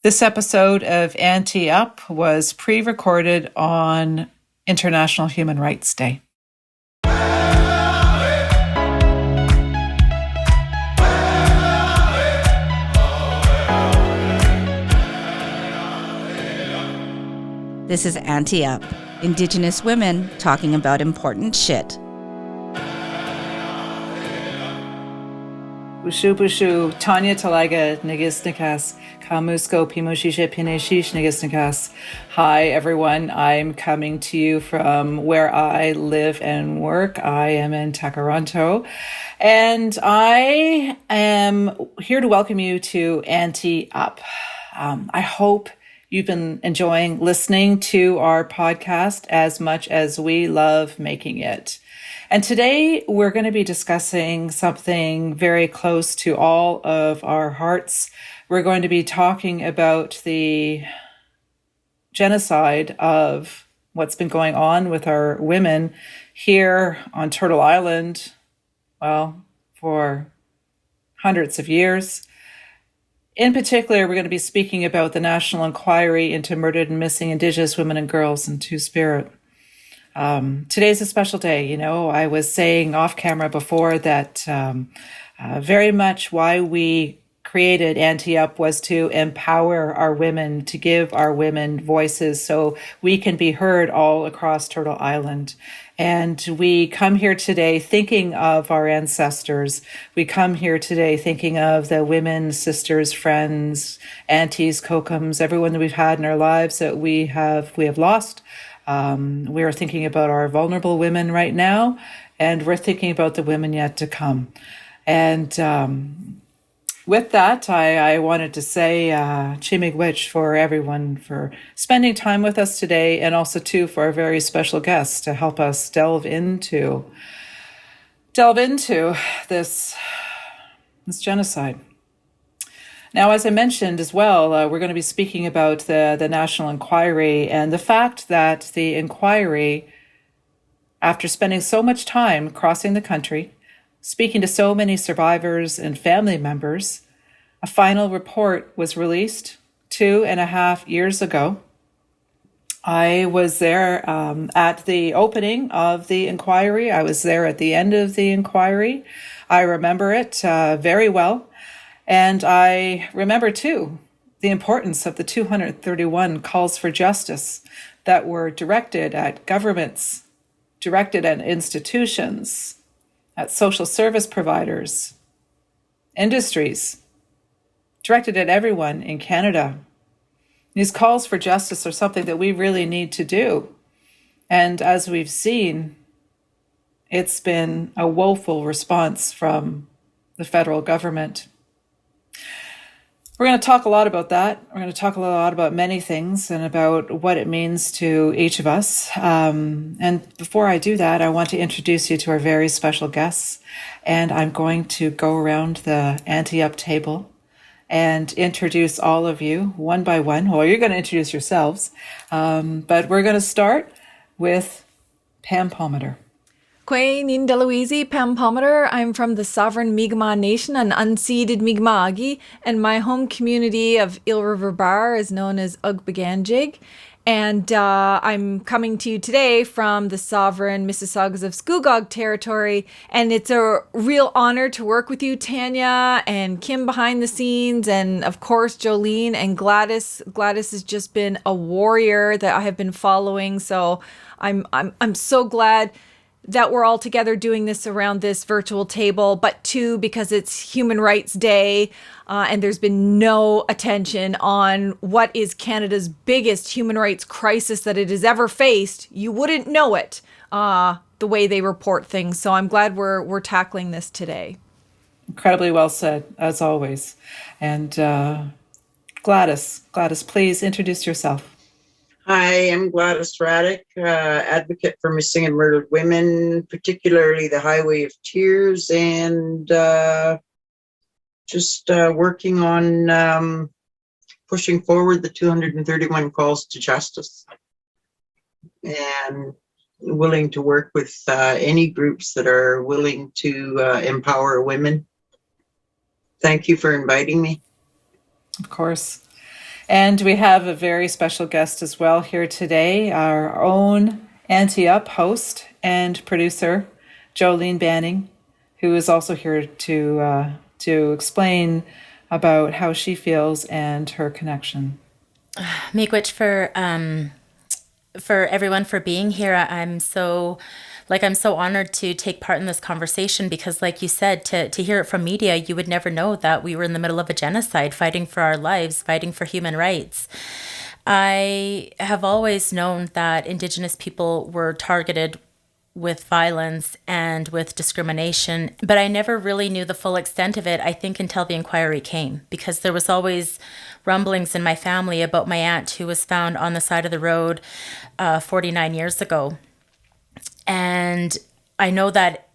This episode of Auntie Up was pre-recorded on International Human Rights Day. This is Auntie Up, Indigenous women talking about important shit. Bushu, Tanya Talaga, Nigisnikas, Kamusko, Pimoshisha, Pineshish, Nigisnikas. Hi, everyone. I'm coming to you from where I live and work. I am in Takaranto, and I am here to welcome you to Auntie Up. I hope you've been enjoying listening to our podcast as much as we love making it. And today we're going to be discussing something very close to all of our hearts. We're going to be talking about the genocide of what's been going on with our women here on Turtle Island, well, for hundreds of years. In particular, we're going to be speaking about the National Inquiry into Murdered and Missing Indigenous Women and Girls in Two-Spirit. Today's a special day. You know, I was saying off camera before that very much why we created Auntie Up was to empower our women, to give our women voices so we can be heard all across Turtle Island. And we come here today thinking of our ancestors. We come here today thinking of the women, sisters, friends, aunties, kokums, everyone that we've had in our lives that we have lost. We are thinking about our vulnerable women right now, and we're thinking about the women yet to come. And with that, I wanted to say Chimigwich for everyone for spending time with us today, and also too for our very special guests to help us delve into this genocide. Now, as I mentioned as well, we're going to be speaking about the National Inquiry and the fact that the inquiry, after spending so much time crossing the country, speaking to so many survivors and family members, a final report was released 2.5 years ago. I was there at the opening of the inquiry. I was there at the end of the inquiry. I remember it very well. And I remember, too, the importance of the 231 calls for justice that were directed at governments, directed at institutions, at social service providers, industries, directed at everyone in Canada. These calls for justice are something that we really need to do. And as we've seen, it's been a woeful response from the federal government. We're going to talk a lot about that. We're going to talk a lot about many things and about what it means to each of us. And before I do that, I want to introduce you to our very special guests. And I'm going to go around the Auntie Up table and introduce all of you one by one. Well, you're going to introduce yourselves. But we're going to start with Pam Palmater. Kwe Nindaluizi, Pam Palmater. I'm from the sovereign Mi'kmaq Nation, an unceded Mi'kma'ki, and my home community of Eel River Bar is known as Ugbaganjig. And I'm coming to you today from the sovereign Mississaugas of Scugog territory, and it's a real honor to work with you, Tanya, and Kim behind the scenes, and of course Jolene and Gladys. Gladys has just been a warrior that I have been following, so I'm so glad that we're all together doing this around this virtual table, but too, because it's Human Rights Day, and there's been no attention on what is Canada's biggest human rights crisis that it has ever faced. You wouldn't know it, the way they report things. So I'm glad we're tackling this today. Incredibly well said, as always. And Gladys, please introduce yourself. Hi, I'm Gladys Radek, advocate for missing and murdered women, particularly the Highway of Tears, and just working on pushing forward the 231 calls to justice, and willing to work with any groups that are willing to empower women. Thank you for inviting me. Of course. And we have a very special guest as well here today, our own Auntie Up host and producer, Jolene Banning, who is also here to explain about how she feels and her connection. Miigwech, for everyone for being here. I'm so honored to take part in this conversation because, like you said, to hear it from media, you would never know that we were in the middle of a genocide, fighting for our lives, fighting for human rights. I have always known that Indigenous people were targeted with violence and with discrimination, but I never really knew the full extent of it, I think, until the inquiry came, because there was always rumblings in my family about my aunt who was found on the side of the road 49 years ago. And I know that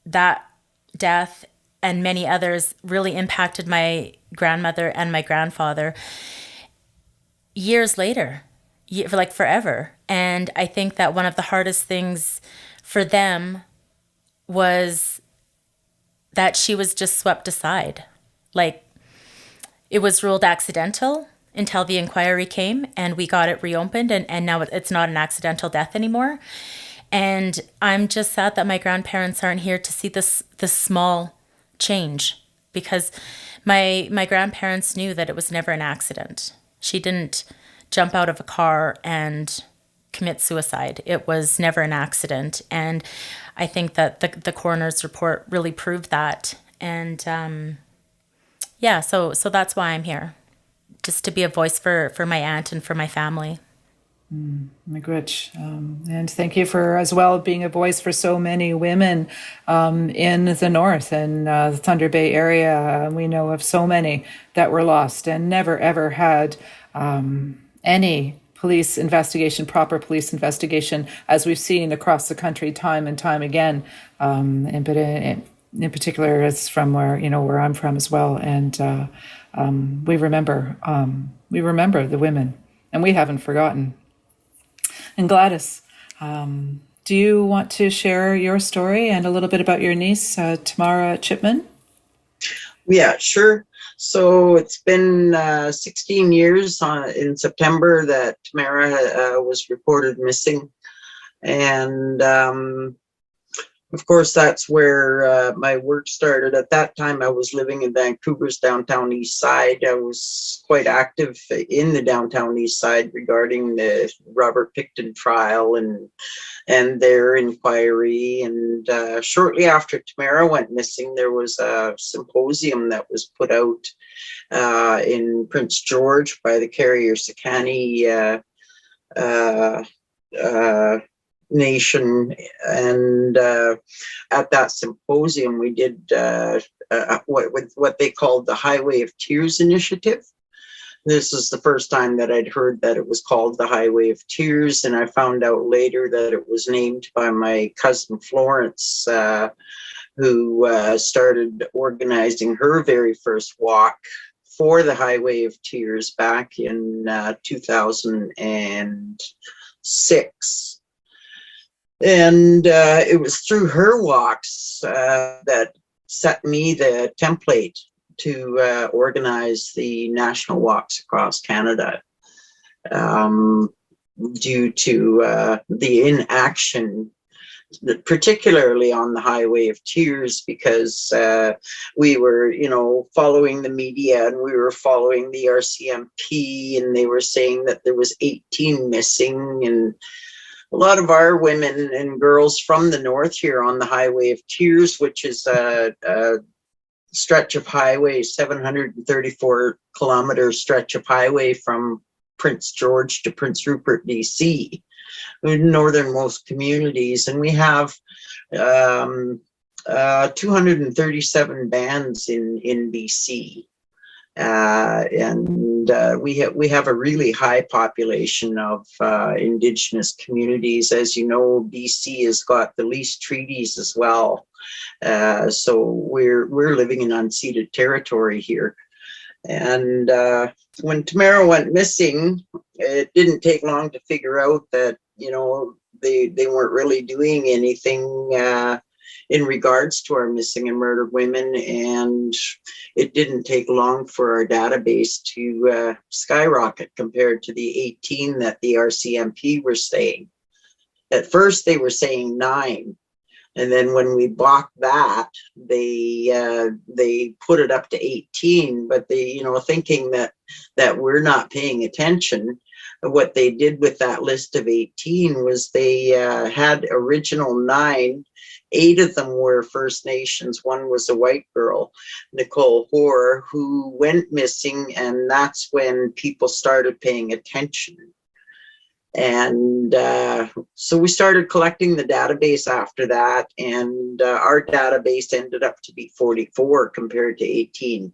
death and many others really impacted my grandmother and my grandfather years later, like forever. And I think that one of the hardest things for them was that she was just swept aside. Like, it was ruled accidental until the inquiry came and we got it reopened, and now it's not an accidental death anymore. And I'm just sad that my grandparents aren't here to see this small change, because my grandparents knew that it was never an accident. She didn't jump out of a car and commit suicide. It was never an accident. And I think that the coroner's report really proved that. And so that's why I'm here, just to be a voice for my aunt and for my family. Miigwech. And thank you for as well being a voice for so many women in the north and the Thunder Bay area. We know of so many that were lost and never ever had any proper police investigation, as we've seen across the country time and time again. But in particular, it's from where I'm from as well. And we remember the women, and we haven't forgotten. And Gladys, do you want to share your story and a little bit about your niece, Tamara Chipman? Yeah, sure. So it's been 16 years in September that Tamara was reported missing. And of course, that's where my work started. At that time, I was living in Vancouver's downtown east side. I was quite active in the downtown east side regarding the Robert Pickton trial and their inquiry. And shortly after Tamara went missing, there was a symposium that was put out in Prince George by the Carrier Sekani Nation, and at that symposium we did what they called the Highway of Tears initiative. This is the first time that I'd heard that it was called the Highway of Tears, and I found out later that it was named by my cousin Florence, who started organizing her very first walk for the Highway of Tears back in 2006. And it was through her walks that set me the template to organize the national walks across Canada, due to the inaction, particularly on the Highway of Tears, because we were, following the media, and we were following the RCMP, and they were saying that there was 18 missing, and a lot of our women and girls from the north here on the Highway of Tears, which is a stretch of highway, 734 kilometer stretch of highway from Prince George to Prince Rupert, BC, northernmost communities. And we have 237 bands in BC. And we have a really high population of Indigenous communities. As you know, BC has got the least treaties as well. So we're living in unceded territory here. And when Tamara went missing, it didn't take long to figure out that they weren't really doing anything in regards to our missing and murdered women. And it didn't take long for our database to skyrocket compared to the 18 that the RCMP were saying. At first, they were saying 9. And then when we blocked that, they put it up to 18, but they, thinking that we're not paying attention. What they did with that list of 18 was they had original 9. 8 of them were First Nations. One was a white girl, Nicole Hoare, who went missing, and that's when people started paying attention. And so we started collecting the database after that, and our database ended up to be 44 compared to 18.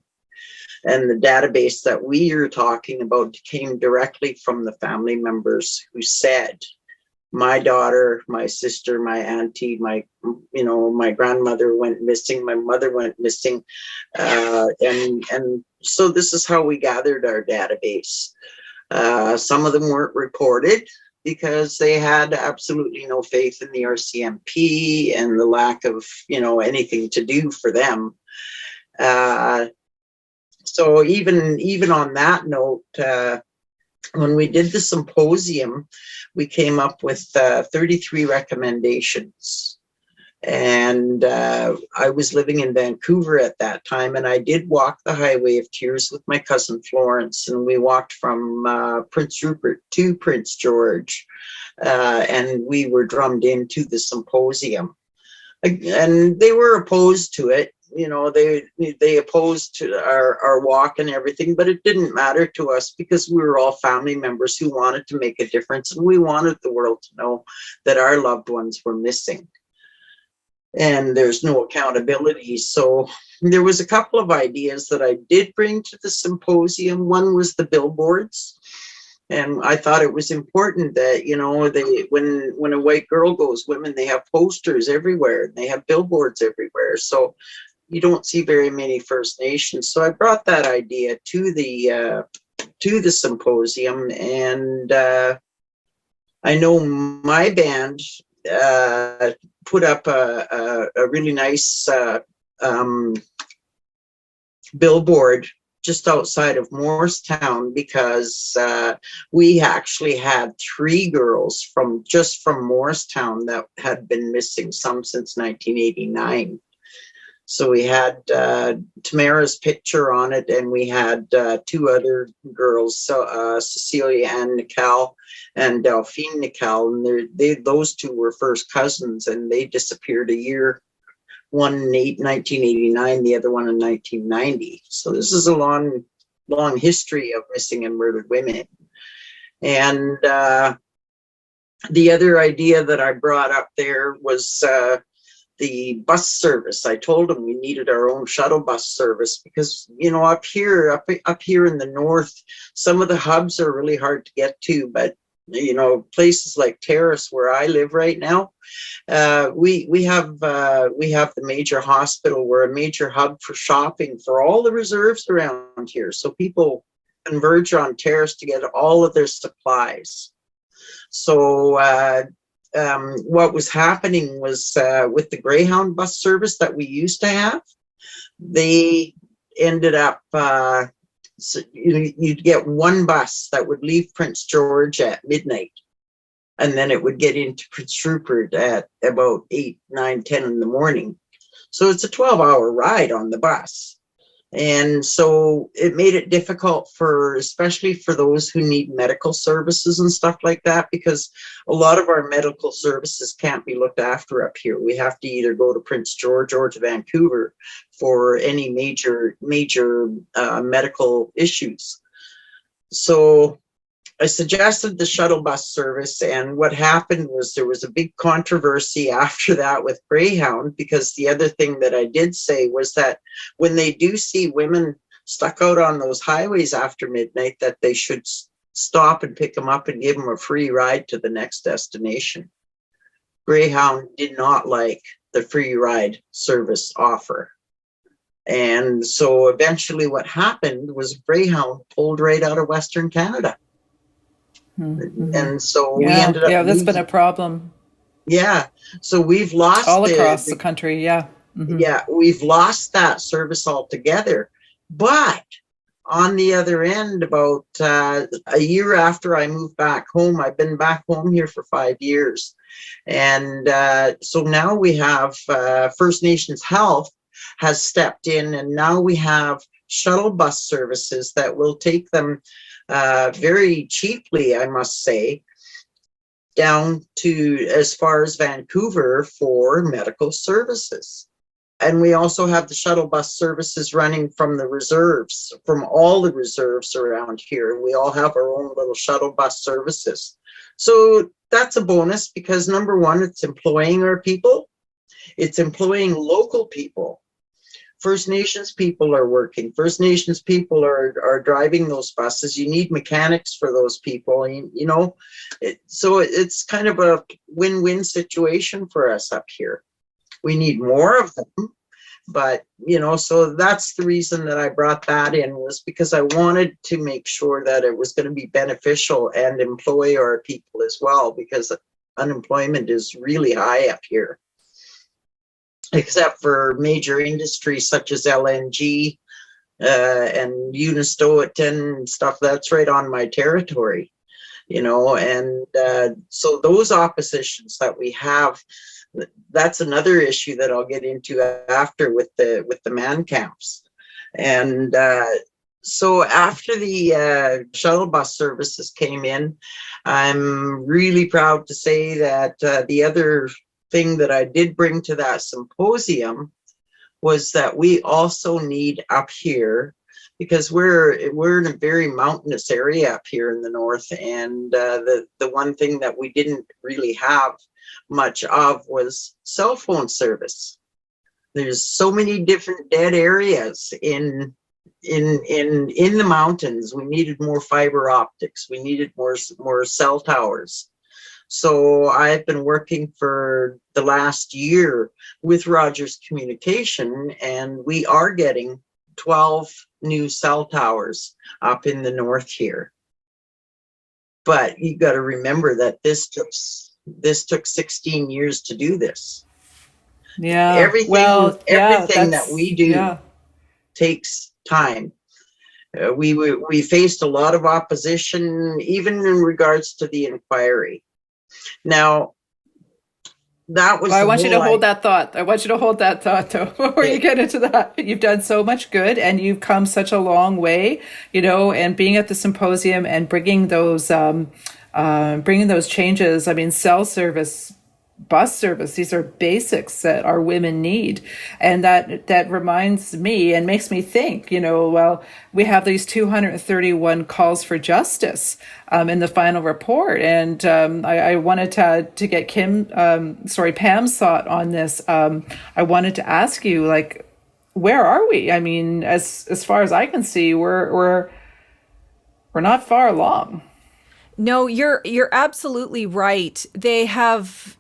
And the database that we are talking about came directly from the family members who said, my daughter, my sister, my auntie, my grandmother went missing, my mother went missing. And so this is how we gathered our database. Some of them weren't reported because they had absolutely no faith in the RCMP and the lack of, anything to do for them. So even on that note, when we did the symposium, we came up with 33 recommendations. And I was living in Vancouver at that time, and I did walk the Highway of Tears with my cousin Florence, and we walked from Prince Rupert to Prince George, and we were drummed into the symposium. And they were opposed to it. They opposed to our walk and everything, but it didn't matter to us because we were all family members who wanted to make a difference, and we wanted the world to know that our loved ones were missing. And there's no accountability. So there was a couple of ideas that I did bring to the symposium. One was the billboards. And I thought it was important that, when a white girl goes, women, they have posters everywhere. They have billboards everywhere. So you don't see very many First Nations. So I brought that idea to the symposium. And I know my band put up a really nice billboard just outside of Morristown, because we actually had 3 girls from Morristown that had been missing, some since 1989. So we had Tamara's picture on it, and we had 2 other girls, Cecilia Ann Nickel and Delphine Nickel, and those 2 were first cousins, and they disappeared a year, one in 1989, the other one in 1990. So this is a long history of missing and murdered women. And the other idea that I brought up there was the bus service. I told them we needed our own shuttle bus service because, up here in the north, some of the hubs are really hard to get to, but places like Terrace, where I live right now, we have the major hospital. We're a major hub for shopping for all the reserves around here. So people converge on Terrace to get all of their supplies. So what was happening was with the Greyhound Bus Service that we used to have, they ended up, you'd get one bus that would leave Prince George at midnight, and then it would get into Prince Rupert at about 8, 9, 10 in the morning. So it's a 12-hour ride on the bus. And so it made it difficult especially for those who need medical services and stuff like that, because a lot of our medical services can't be looked after up here. We have to either go to Prince George or to Vancouver for any major medical issues. So I suggested the shuttle bus service, and what happened was there was a big controversy after that with Greyhound, because the other thing that I did say was that when they do see women stuck out on those highways after midnight, that they should stop and pick them up and give them a free ride to the next destination. Greyhound did not like the free ride service offer. And so eventually what happened was Greyhound pulled right out of Western Canada. Mm-hmm. And so we ended up that's been a problem. Yeah. So we've lost all across the country. Yeah. Yeah, we've lost that service altogether. But on the other end, about a year after I moved back home, I've been back home here for 5 years. And so now we have First Nations Health has stepped in, and now we have shuttle bus services that will take them very cheaply, I must say, down to as far as Vancouver for medical services. And we also have the shuttle bus services running from the reserves, from all the reserves around here. We all have our own little shuttle bus services. So that's a bonus because number one, it's employing our people. It's employing local people. First Nations people are working. First Nations people are driving those buses. You need mechanics for those people, you know. So it's kind of a win-win situation for us up here. We need more of them, but you know, so that's the reason that I brought that in, was because I wanted to make sure that it was going to be beneficial and employ our people as well, because unemployment is really high up here. Except for major industries such as LNG and Unistoten and stuff, that's right on my territory, you know. And so those oppositions that we have, that's another issue that I'll get into after with the man camps. And so after the shuttle bus services came in, I'm really proud to say that the other thing that I did bring to that symposium was that we also need up here, because we're in a very mountainous area up here in the north, and the one thing that we didn't really have much of was cell phone service. There's so many different dead areas in the mountains. We needed more fiber optics. We needed more cell towers. So I've been working for the last year with Rogers Communication, and we are getting 12 new cell towers up in the north here. But you got to remember that this took 16 years to do this. Yeah. Everything that we do takes time. We faced a lot of opposition, even in regards to the inquiry. Now, that was. Well, I want you to hold that thought. I want you to hold that thought, though, before you get into that. You've done so much good, and you've come such a long way, you know. And being at the symposium and bringing those changes. I mean, cell service, bus service, these are basics that our women need. And that reminds me and makes me think, you know, well, we have these 231 calls for justice in the final report. And I wanted to get Pam's thought on this. I wanted to ask you, like, where are we? I mean, as far as I can see, we're not far along. No, you're absolutely right. They have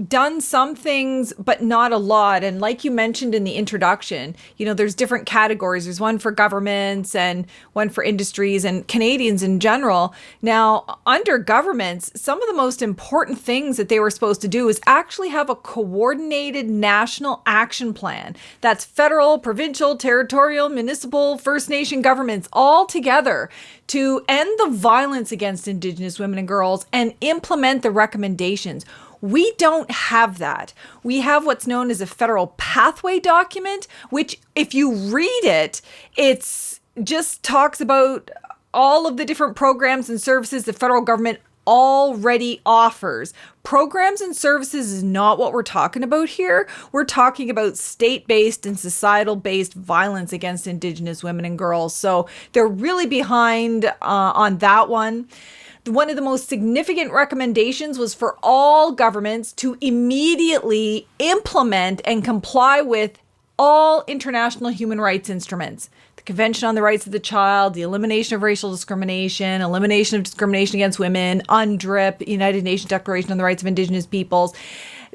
done some things, but not a lot. And like you mentioned in the introduction, you know, there's different categories. There's one for governments and one for industries and Canadians in general. Now, under governments, some of the most important things that they were supposed to do is actually have a coordinated national action plan. That's federal, provincial, territorial, municipal, First Nation governments all together to end the violence against Indigenous women and girls and implement the recommendations. We don't have that. We have what's known as a federal pathway document, which if you read it, it's just talks about all of the different programs and services the federal government already offers. Programs and services is not what we're talking about here. We're talking about state-based and societal-based violence against Indigenous women and girls. So they're really behind on that one. One of the most significant recommendations was for all governments to immediately implement and comply with all international human rights instruments. The Convention on the Rights of the Child, the elimination of racial discrimination, elimination of discrimination against women, UNDRIP, United Nations Declaration on the Rights of Indigenous Peoples.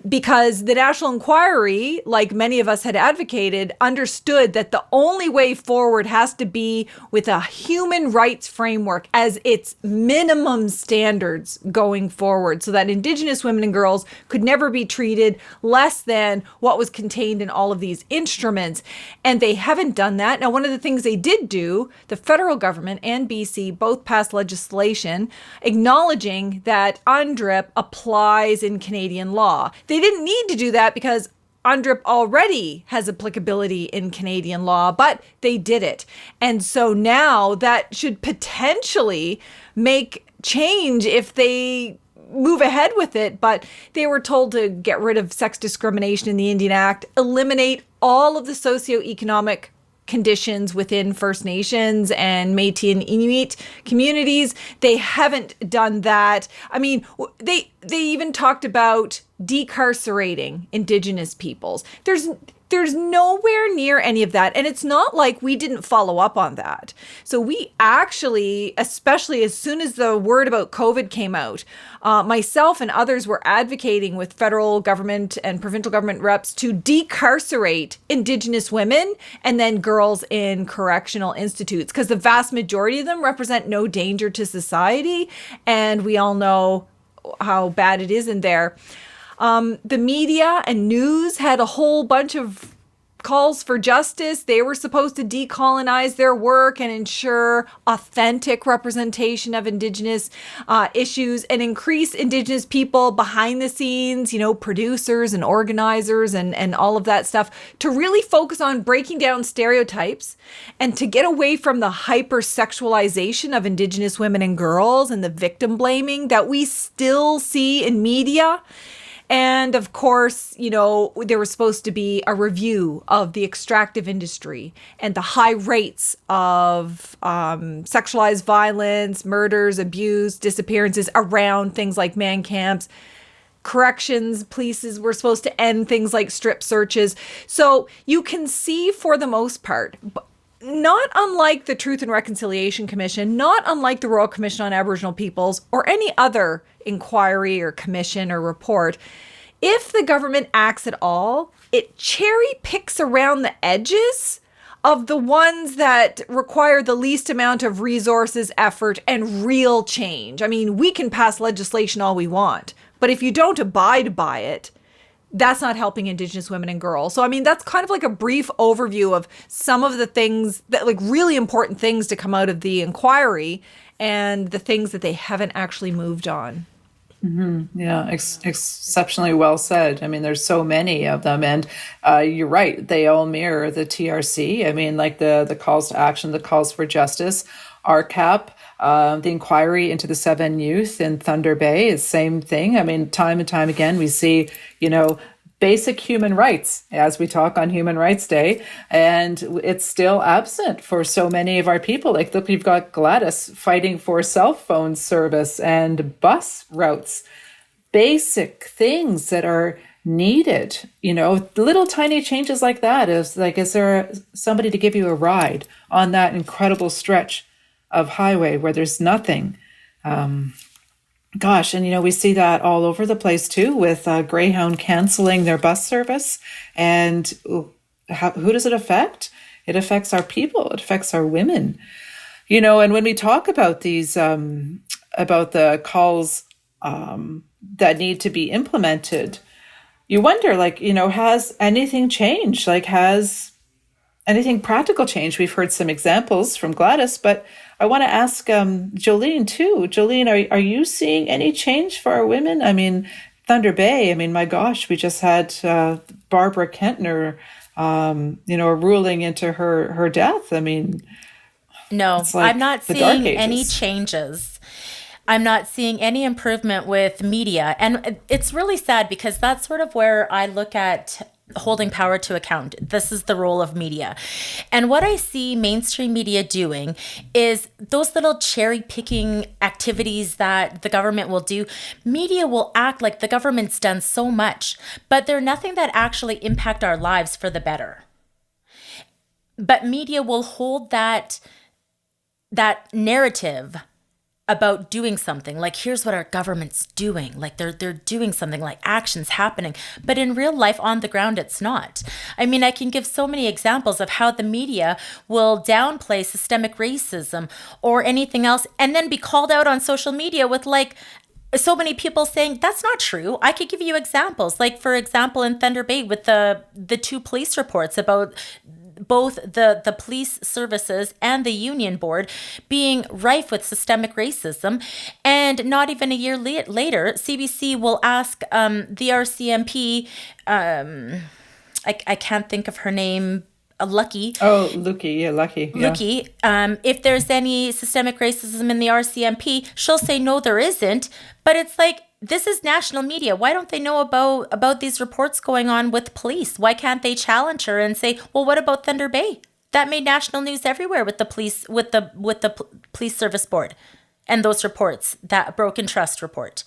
because the National Inquiry, like many of us had advocated, understood that the only way forward has to be with a human rights framework as its minimum standards going forward, so that Indigenous women and girls could never be treated less than what was contained in all of these instruments. And they haven't done that. Now, one of the things they did do, the federal government and BC both passed legislation acknowledging that UNDRIP applies in Canadian law. They didn't need to do that because UNDRIP already has applicability in Canadian law, but they did it. And so now that should potentially make change if they move ahead with it. But they were told to get rid of sex discrimination in the Indian Act, eliminate all of the socioeconomic conditions within First Nations and Métis and Inuit communities. They haven't done that. I mean, they even talked about decarcerating Indigenous peoples. There's nowhere near any of that. And it's not like we didn't follow up on that. So we actually, especially as soon as the word about COVID came out, myself and others were advocating with federal government and provincial government reps to decarcerate Indigenous women and then girls in correctional institutes, because the vast majority of them represent no danger to society. And we all know how bad it is in there. The media and news had a whole bunch of calls for justice. They were supposed to decolonize their work and ensure authentic representation of Indigenous issues and increase Indigenous people behind the scenes, producers and organizers and all of that stuff, to really focus on breaking down stereotypes and to get away from the hypersexualization of Indigenous women and girls and the victim blaming that we still see in media. And of course, there was supposed to be a review of the extractive industry and the high rates of sexualized violence, murders, abuse, disappearances around things like man camps. Corrections, police were supposed to end things like strip searches. So you can see, for the most part, not unlike the Truth and Reconciliation Commission, not unlike the Royal Commission on Aboriginal Peoples or any other inquiry or commission or report, if the government acts at all, it cherry picks around the edges of the ones that require the least amount of resources, effort, and real change. I mean, we can pass legislation all we want, but if you don't abide by it, that's not helping Indigenous women and girls. So, I mean, that's kind of like a brief overview of some of the things that, like, really important things to come out of the inquiry and the things that they haven't actually moved on. Mm-hmm. Yeah, exceptionally well said. I mean, there's so many of them, and you're right. They all mirror the TRC. I mean, like the calls to action, the calls for justice, RCAP, the inquiry into the 7 youth in Thunder Bay is same thing. I mean, time and time again, we see, basic human rights as we talk on Human Rights Day, and it's still absent for so many of our people. Like, look, we've got Gladys fighting for cell phone service and bus routes, basic things that are needed, little tiny changes like that. Is there somebody to give you a ride on that incredible stretch of highway where there's nothing? Gosh, and we see that all over the place too, with Greyhound canceling their bus service. And who does it affect? It affects our people. It affects our women. And when we talk about these, about the calls that need to be implemented, you wonder, has anything changed? Has anything practical changed? We've heard some examples from Gladys, but I want to ask Jolene too. Jolene, are you seeing any change for our women? I mean, Thunder Bay, my gosh, we just had Barbara Kentner, a ruling into her death. No, I'm not seeing any changes. I'm not seeing any improvement with media. And it's really sad, because that's sort of where I look at holding power to account. This is the role of media. And what I see mainstream media doing is those little cherry picking activities that the government will do. Media will act like the government's done so much, but they're nothing that actually impact our lives for the better. But media will hold that narrative about doing something. Like, here's what our government's doing. Like, they're doing something, like actions happening. But in real life, on the ground, it's not. I mean, I can give so many examples of how the media will downplay systemic racism or anything else and then be called out on social media with like so many people saying that's not true. I could give you examples. Like, for example, in Thunder Bay with the two police reports about both the police services and the union board being rife with systemic racism. And not even a year later, CBC will ask the RCMP, I can't think of her name, Lucky. Oh, Lucky. Lucky, if there's any systemic racism in the RCMP, she'll say, no, there isn't. But it's like, this is national media. Why don't they know about these reports going on with police? Why can't they challenge her and say, well, what about Thunder Bay? That made national news everywhere with the police, with the police service board and those reports, that broken trust report.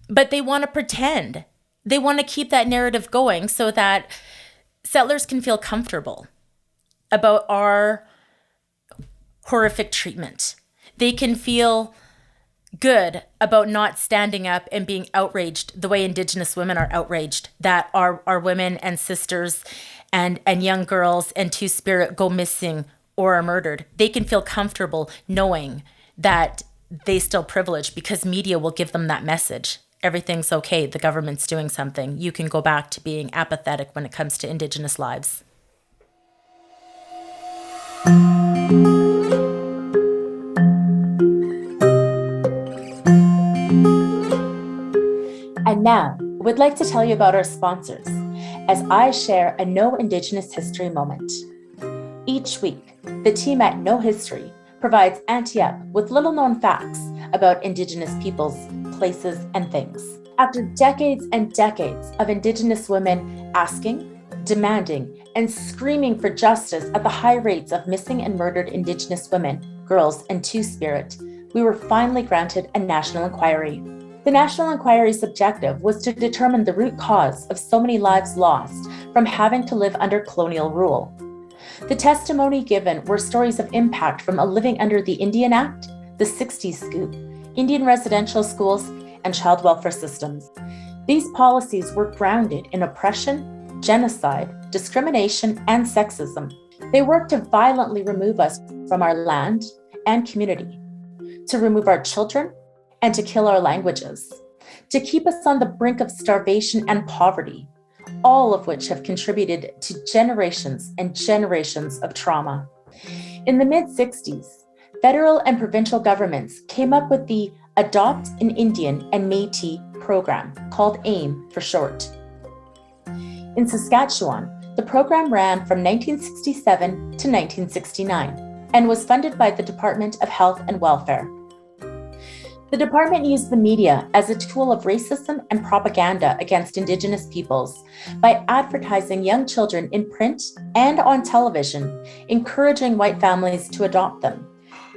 But they want to pretend. They want to keep that narrative going so that settlers can feel comfortable about our horrific treatment. They can feel good about not standing up and being outraged the way Indigenous women are outraged, that our women and sisters and young girls and Two-Spirit go missing or are murdered. They can feel comfortable knowing that they still privileged because media will give them that message. Everything's okay. The government's doing something. You can go back to being apathetic when it comes to Indigenous lives. And now, we'd like to tell you about our sponsors, as I share a No Indigenous History moment. Each week, the team at No History provides Auntie Up with little-known facts about Indigenous peoples, places, and things. After decades and decades of Indigenous women asking, demanding, and screaming for justice at the high rates of missing and murdered Indigenous women, girls, and Two-Spirit, we were finally granted a national inquiry. The National Inquiry's objective was to determine the root cause of so many lives lost from having to live under colonial rule. The testimony given were stories of impact from a living under the Indian Act, the 60s scoop, Indian residential schools, and child welfare systems. These policies were grounded in oppression, genocide, discrimination, and sexism. They worked to violently remove us from our land and community, to remove our children, and to kill our languages, to keep us on the brink of starvation and poverty, all of which have contributed to generations and generations of trauma. In the mid-60s, federal and provincial governments came up with the Adopt an Indian and Métis program, called AIM for short. In Saskatchewan, the program ran from 1967 to 1969 and was funded by the Department of Health and Welfare. The department used the media as a tool of racism and propaganda against Indigenous peoples by advertising young children in print and on television, encouraging white families to adopt them.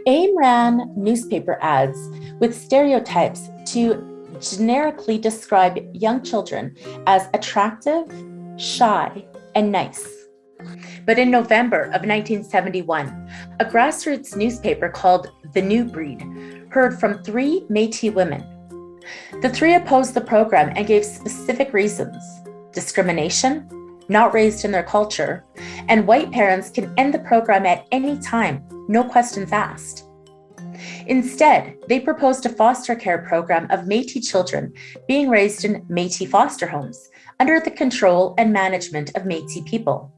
AIM ran newspaper ads with stereotypes to generically describe young children as attractive, shy, and nice. But in November of 1971, a grassroots newspaper called The New Breed heard from 3 Métis women. The 3 opposed the program and gave specific reasons: discrimination, not raised in their culture, and white parents can end the program at any time, no questions asked. Instead, they proposed a foster care program of Métis children being raised in Métis foster homes under the control and management of Métis people.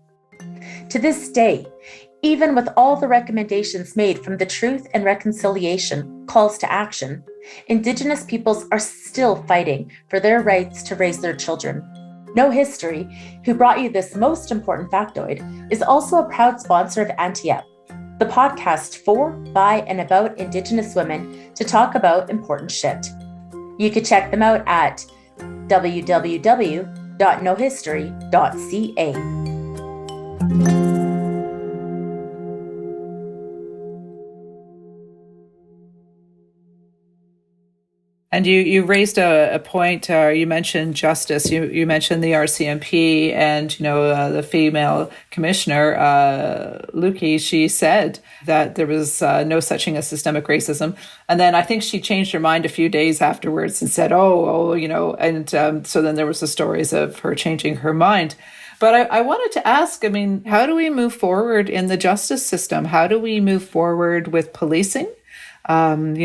To this day, even with all the recommendations made from the Truth and Reconciliation calls to action, Indigenous peoples are still fighting for their rights to raise their children. No History, who brought you this most important factoid, is also a proud sponsor of Auntie Up, the podcast for, by, and about Indigenous women to talk about important shit. You could check them out at www.nohistory.ca. And you raised a point. You mentioned justice. You mentioned the RCMP and the female commissioner, Lukey. She said that there was no such thing as systemic racism, and then I think she changed her mind a few days afterwards and said, and so then there was the stories of her changing her mind. But I wanted to ask, I mean, how do we move forward in the justice system? How do we move forward with policing? Time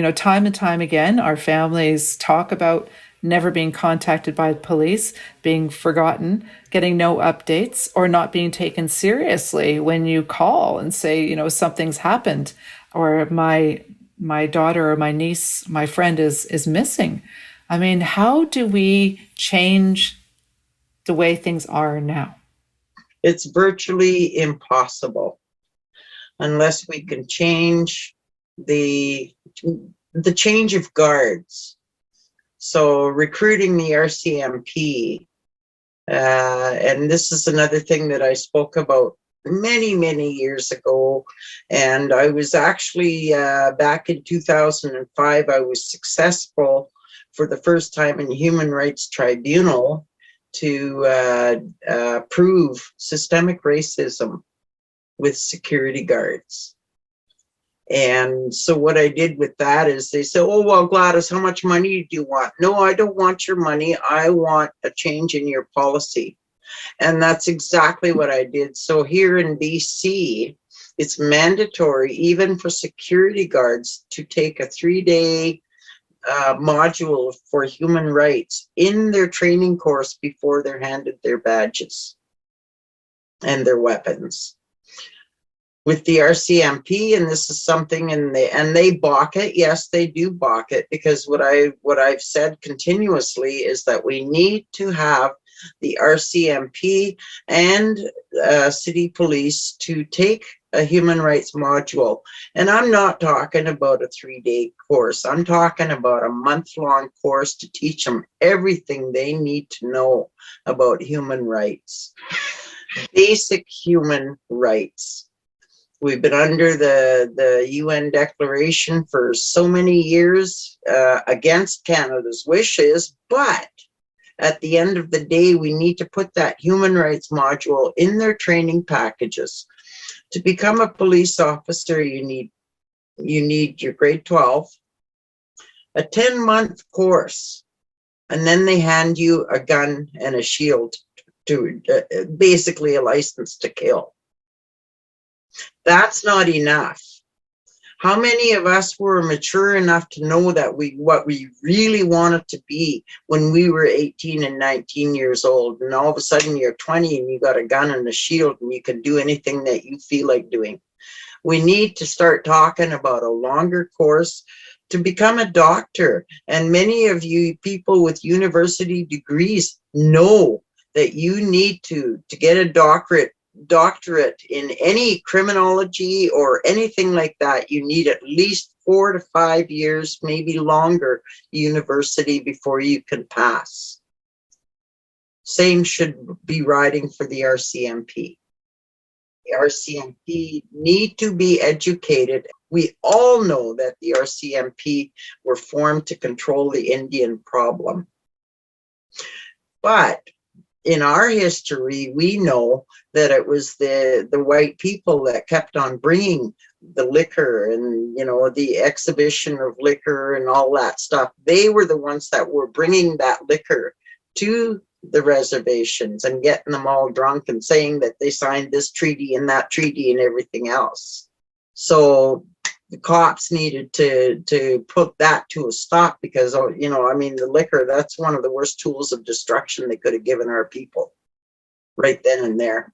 and time again, our families talk about never being contacted by police, being forgotten, getting no updates, or not being taken seriously when you call and say, something's happened, or my daughter or my niece, my friend is missing. I mean, how do we change the way things are now? It's virtually impossible unless we can change the change of guards. So recruiting the RCMP, and this is another thing that I spoke about many years ago. And I was actually back in 2005, I was successful for the first time in Human Rights Tribunal to prove systemic racism with security guards. And so what I did with that is they said, oh, well, Gladys, how much money do you want? No, I don't want your money. I want a change in your policy. And that's exactly what I did. So here in BC, it's mandatory, even for security guards, to take a 3-day module for human rights in their training course before they're handed their badges and their weapons. With the RCMP, and this is something, and they balk it. Yes, they do balk it, because what I've said continuously is that we need to have the RCMP and city police to take a human rights module. And I'm not talking about a 3-day course. I'm talking about a month-long course to teach them everything they need to know about human rights, basic human rights. We've been under the UN declaration for so many years against Canada's wishes, but at the end of the day, we need to put that human rights module in their training packages. To become a police officer, you need your grade 12, a 10-month course, and then they hand you a gun and a shield, to basically a license to kill. That's not enough. How many of us were mature enough to know that what we really wanted to be when we were 18 and 19 years old, and all of a sudden you're 20 and you got a gun and a shield and you can do anything that you feel like doing? We need to start talking about a longer course to become a doctor. And many of you people with university degrees know that you need to get a doctorate in any criminology or anything like that. You need at least 4 to 5 years, maybe longer, university before you can pass. Same should be riding for the RCMP. The RCMP need to be educated. We all know that the RCMP were formed to control the Indian problem. But in our history, we know that it was the white people that kept on bringing the liquor and, the exhibition of liquor and all that stuff. They were the ones that were bringing that liquor to the reservations and getting them all drunk and saying that they signed this treaty and that treaty and everything else. So the cops needed to put that to a stop, because, the liquor, that's one of the worst tools of destruction they could have given our people right then and there.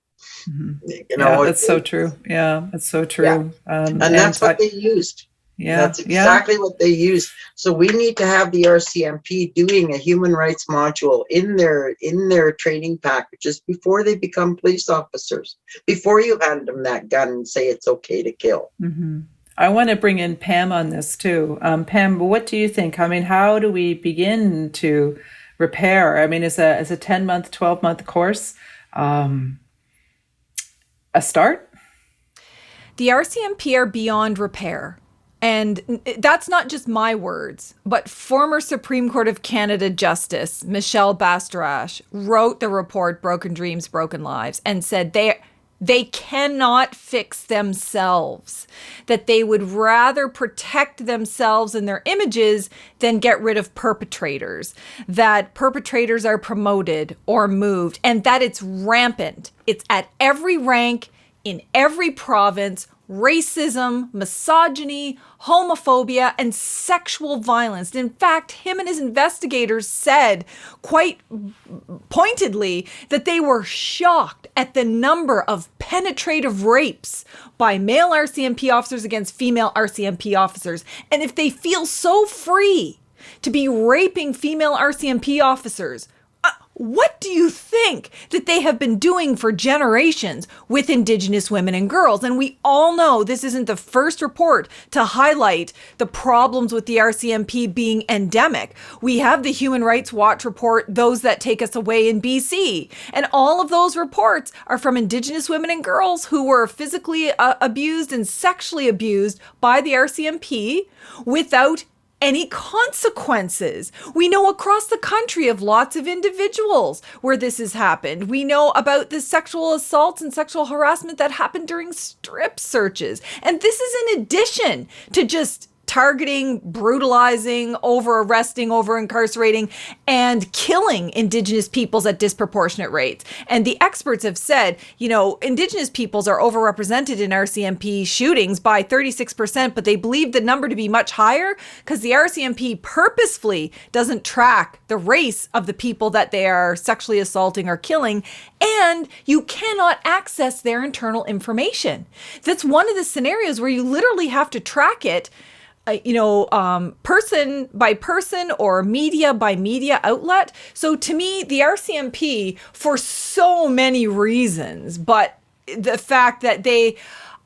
Mm-hmm. That's so true. Yeah, that's so true. Yeah. And that's what they used. Yeah, that's exactly what they used. So we need to have the RCMP doing a human rights module in their training packages before they become police officers, before you hand them that gun and say it's okay to kill. Mm-hmm. I want to bring in Pam on this too. Pam, what do you think? I mean, how do we begin to repair? I mean, is a 10-month, 12-month course a start? The RCMP are beyond repair. And that's not just my words, but former Supreme Court of Canada Justice Michelle Bastarache wrote the report Broken Dreams, Broken Lives and said they cannot fix themselves, that they would rather protect themselves and their images than get rid of perpetrators, that perpetrators are promoted or moved, and that it's rampant. It's at every rank, in every province. Racism, misogyny, homophobia, and sexual violence. In fact, him and his investigators said quite pointedly that they were shocked at the number of penetrative rapes by male RCMP officers against female RCMP officers. And if they feel so free to be raping female RCMP officers, what do you think that they have been doing for generations with Indigenous women and girls? And we all know this isn't the first report to highlight the problems with the RCMP being endemic. We have the Human Rights Watch report, Those That Take Us Away in BC. And all of those reports are from Indigenous women and girls who were physically abused and sexually abused by the RCMP without any consequences. We know across the country of lots of individuals where this has happened. We know about the sexual assaults and sexual harassment that happened during strip searches. And this is in addition to just targeting, brutalizing, over-arresting, over-incarcerating, and killing Indigenous peoples at disproportionate rates. And the experts have said, Indigenous peoples are overrepresented in RCMP shootings by 36%, but they believe the number to be much higher because the RCMP purposefully doesn't track the race of the people that they are sexually assaulting or killing, and you cannot access their internal information. That's one of the scenarios where you literally have to track it person by person or media by media outlet. So to me, the RCMP, for so many reasons, but the fact that they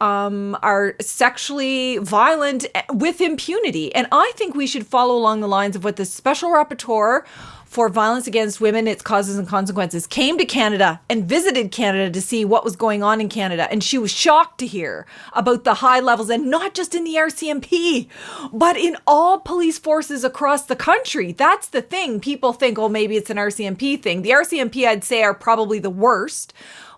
are sexually violent with impunity. And I think we should follow along the lines of what the Special Rapporteur for Violence Against Women, Its Causes and Consequences came to Canada and visited Canada to see what was going on in Canada. And she was shocked to hear about the high levels, and not just in the RCMP, but in all police forces across the country. That's the thing. People think, oh, maybe it's an RCMP thing. The RCMP, I'd say, are probably the worst.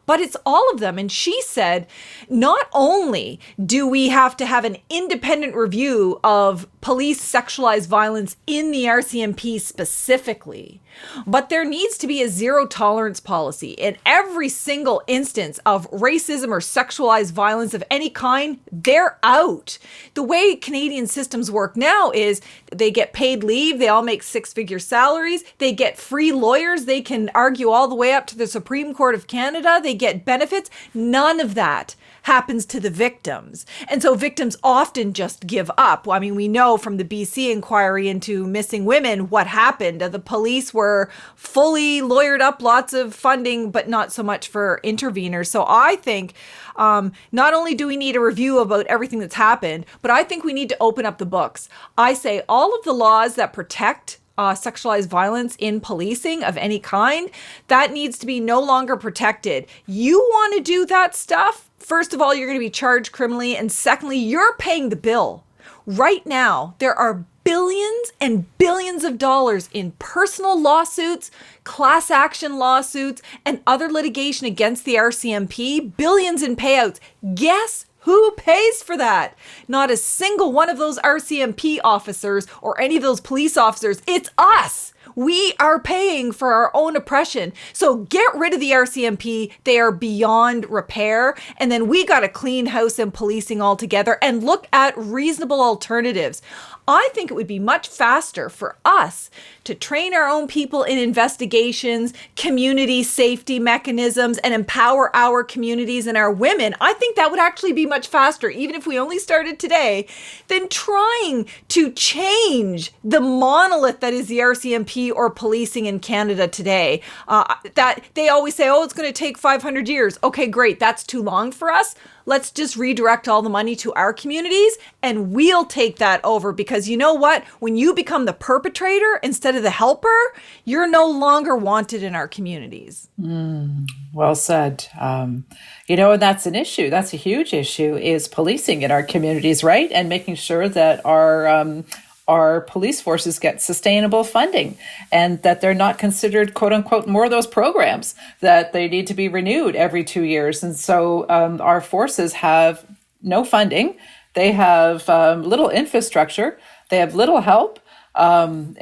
But it's all of them. And she said, not only do we have to have an independent review of police sexualized violence in the RCMP specifically, but there needs to be a zero tolerance policy in every single instance of racism or sexualized violence of any kind. They're out. The way Canadian systems work now is they get paid leave. They all make six-figure salaries. They get free lawyers. They can argue all the way up to the Supreme Court of Canada. They get benefits. None of that happens to the victims. And so victims often just give up. I mean, we know from the BC inquiry into missing women what happened. The police were fully lawyered up, lots of funding, but not so much for interveners. So I think not only do we need a review about everything that's happened, but I think we need to open up the books. I say all of the laws that protect sexualized violence in policing of any kind, that needs to be no longer protected. You want to do that stuff? First of all, you're going to be charged criminally. And secondly, you're paying the bill. Right now, there are billions and billions of dollars in personal lawsuits, class action lawsuits, and other litigation against the RCMP, billions in payouts. Guess who pays for that? Not a single one of those RCMP officers or any of those police officers. It's us. We are paying for our own oppression. So get rid of the RCMP. They are beyond repair. And then we got to clean house and policing altogether and look at reasonable alternatives. I think it would be much faster for us to train our own people in investigations, community safety mechanisms, and empower our communities and our women. I think that would actually be much faster, even if we only started today, than trying to change the monolith that is the RCMP or policing in Canada today. That they always say, oh, it's going to take 500 years. Okay, great. That's too long for us. Let's just redirect all the money to our communities and we'll take that over, because because you know what? When you become the perpetrator instead of the helper, you're no longer wanted in our communities. Well said. And that's an issue. That's a huge issue, is policing in our communities, right? And making sure that our police forces get sustainable funding, and that they're not considered, quote unquote, more of those programs, that they need to be renewed every 2 years. And so our forces have no funding. They have little infrastructure. They have little help, and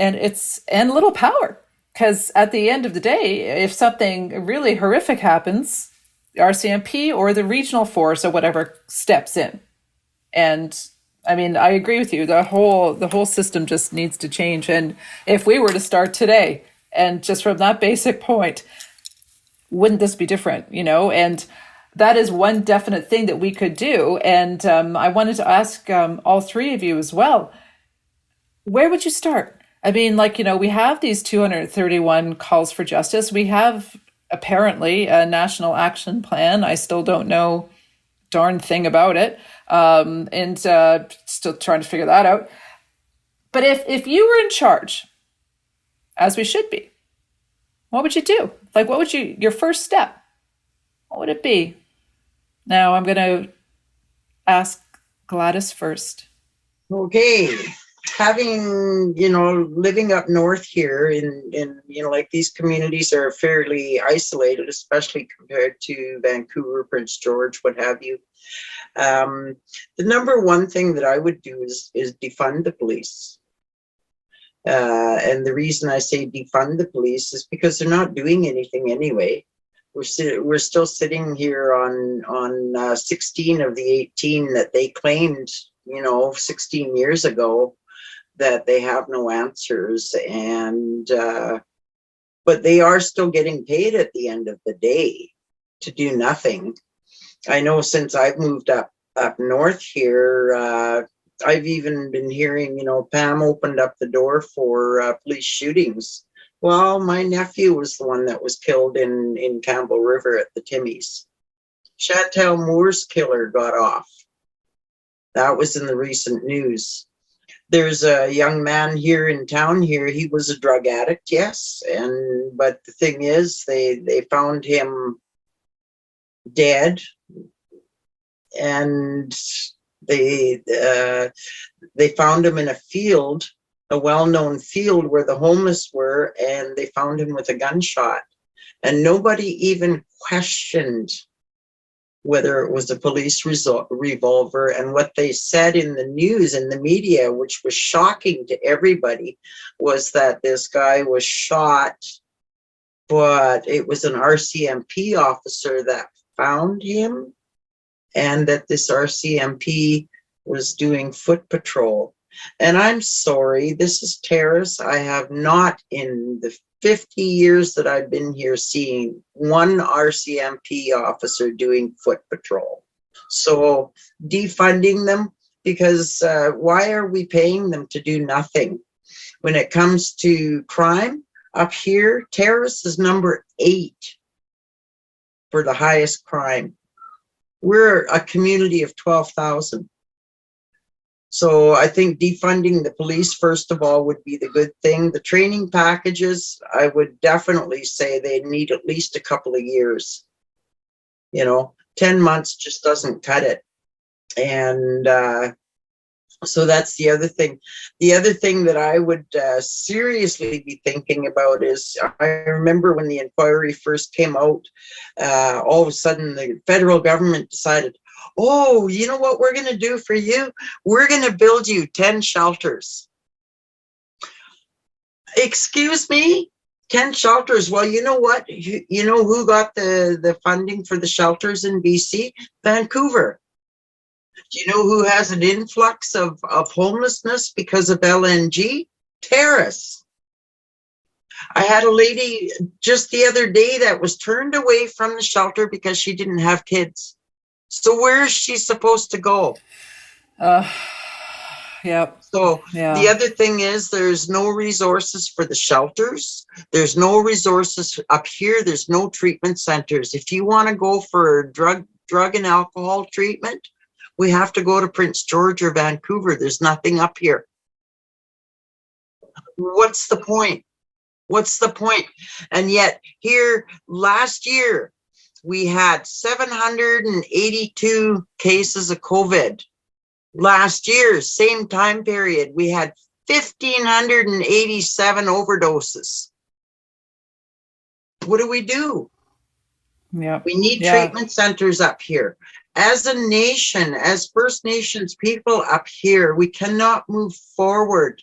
little power. Because at the end of the day, if something really horrific happens, RCMP or the regional force or whatever steps in. And I mean, I agree with you. The whole system just needs to change. And if we were to start today, and just from that basic point, wouldn't this be different? And that is one definite thing that we could do. And I wanted to ask all three of you as well, where would you start? I mean, we have these 231 calls for justice. We have apparently a national action plan. I still don't know darn thing about it, and still trying to figure that out. But if you were in charge, as we should be, what would you do? What would your first step? What would it be? Now I'm going to ask Gladys first. Okay. Having, living up north here in these communities are fairly isolated, especially compared to Vancouver, Prince George, what have you. The number one thing that I would do is defund the police. And the reason I say defund the police is because they're not doing anything anyway. We're still sitting here on 16 of the 18 that they claimed, 16 years ago, that they have no answers, and but they are still getting paid at the end of the day to do nothing. I know since I've moved up north here, I've even been hearing, Pam opened up the door for police shootings. Well, my nephew was the one that was killed in Campbell River at the Timmies. Chantal Moore's killer got off. That was in the recent news. There's a young man here in town here. He was a drug addict, yes. But the thing is, they found him dead, and they found him in a field, a well-known field where the homeless were, and they found him with a gunshot. And nobody even questioned whether it was a police revolver. And what they said in the news, in the media, which was shocking to everybody, was that this guy was shot, but it was an RCMP officer that found him, and that this RCMP was doing foot patrol. And I'm sorry, this is terrace. I have not, in the 50 years that I've been here, seen one RCMP officer doing foot patrol. So defunding them, because why are we paying them to do nothing? When it comes to crime, up here, terrace is number 8 for the highest crime. We're a community of 12,000. So I think defunding the police, first of all, would be the good thing. The training packages, I would definitely say they need at least a couple of years. 10 months just doesn't cut it. And so that's the other thing. The other thing that I would seriously be thinking about is, I remember when the inquiry first came out, all of a sudden the federal government decided, oh, you know what we're going to do for you? We're going to build you 10 shelters. Excuse me? 10 shelters. Well, you know what? You know who got the funding for the shelters in BC? Vancouver. Do you know who has an influx of homelessness because of LNG? Terrace. I had a lady just the other day that was turned away from the shelter because she didn't have kids. So where is she supposed to go? Yep. So Yeah. The other thing is, there's no resources for the shelters. There's no resources up here. There's no treatment centers. If you want to go for drug and alcohol treatment, we have to go to Prince George or Vancouver. There's nothing up here. What's the point? What's the point? And yet here last year, we had 782 cases of COVID. Last year, same time period, we had 1,587 overdoses. What do we do? Yeah. We need treatment centers up here. As a nation, as First Nations people up here, we cannot move forward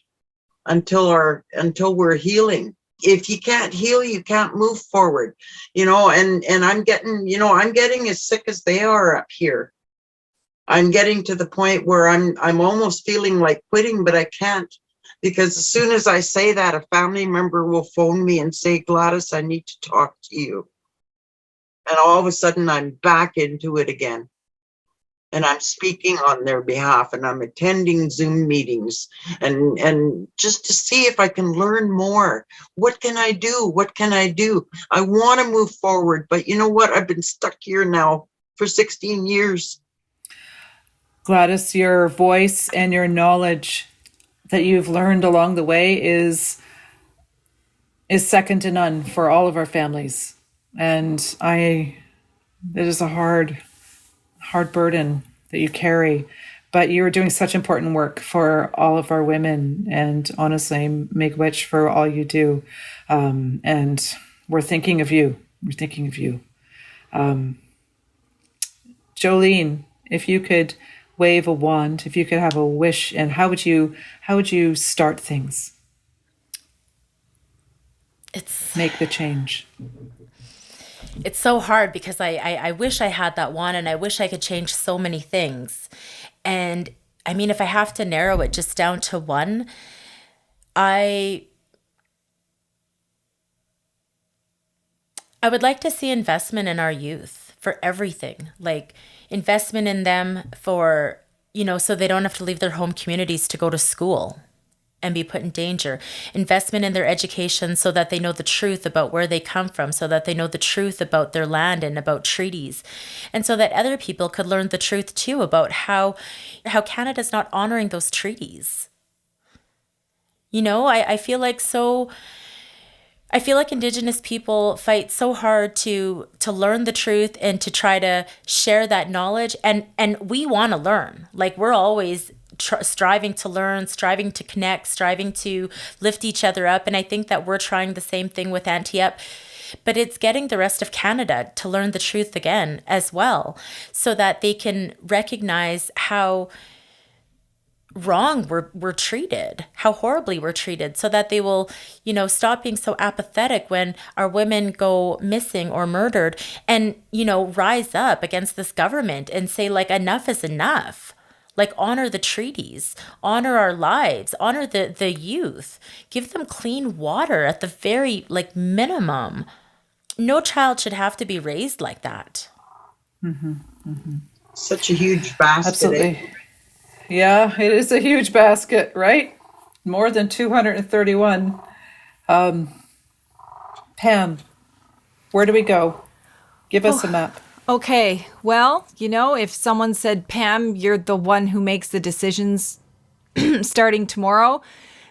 until we're healing. If you can't heal, you can't move forward, and I'm getting as sick as they are up here. I'm getting to the point where I'm almost feeling like quitting, but I can't, because as soon as I say that, a family member will phone me and say, Gladys, I need to talk to you. And all of a sudden I'm back into it again. And I'm speaking on their behalf, and I'm attending Zoom meetings and just to see if I can learn more. What can I do? What can I do? I want to move forward, but you know what? I've been stuck here now for 16 years. Gladys, your voice and your knowledge that you've learned along the way is second to none for all of our families. And it is a hard burden that you carry, but you're doing such important work for all of our women, and honestly, Miigwech, for all you do. And we're thinking of you. We're thinking of you. Jolene, if you could wave a wand, if you could have a wish, and how would you start things? Make the change. It's so hard because I wish I had that one, and I wish I could change so many things. And I mean, if I have to narrow it just down to one, I would like to see investment in our youth for everything, like investment in them for, so they don't have to leave their home communities to go to school and be put in danger. Investment in their education so that they know the truth about where they come from, so that they know the truth about their land and about treaties, and so that other people could learn the truth too about how Canada's not honoring those treaties. I feel like Indigenous people fight so hard to learn the truth and to try to share that knowledge, and we want to learn. Like, we're always striving to learn, striving to connect, striving to lift each other up. And I think that we're trying the same thing with Auntie Up, but it's getting the rest of Canada to learn the truth again as well, so that they can recognize how wrong we're treated, how horribly we're treated, so that they will, stop being so apathetic when our women go missing or murdered, and, rise up against this government and say, like, enough is enough. Like, honor the treaties, honor our lives, honor the youth, give them clean water at the very, minimum. No child should have to be raised like that. Mm-hmm. Mm-hmm. Such a huge basket. Absolutely. Yeah, it is a huge basket, right? More than 231. Pam, where do we go? Give us a map. Okay, well, if someone said, Pam, you're the one who makes the decisions starting tomorrow,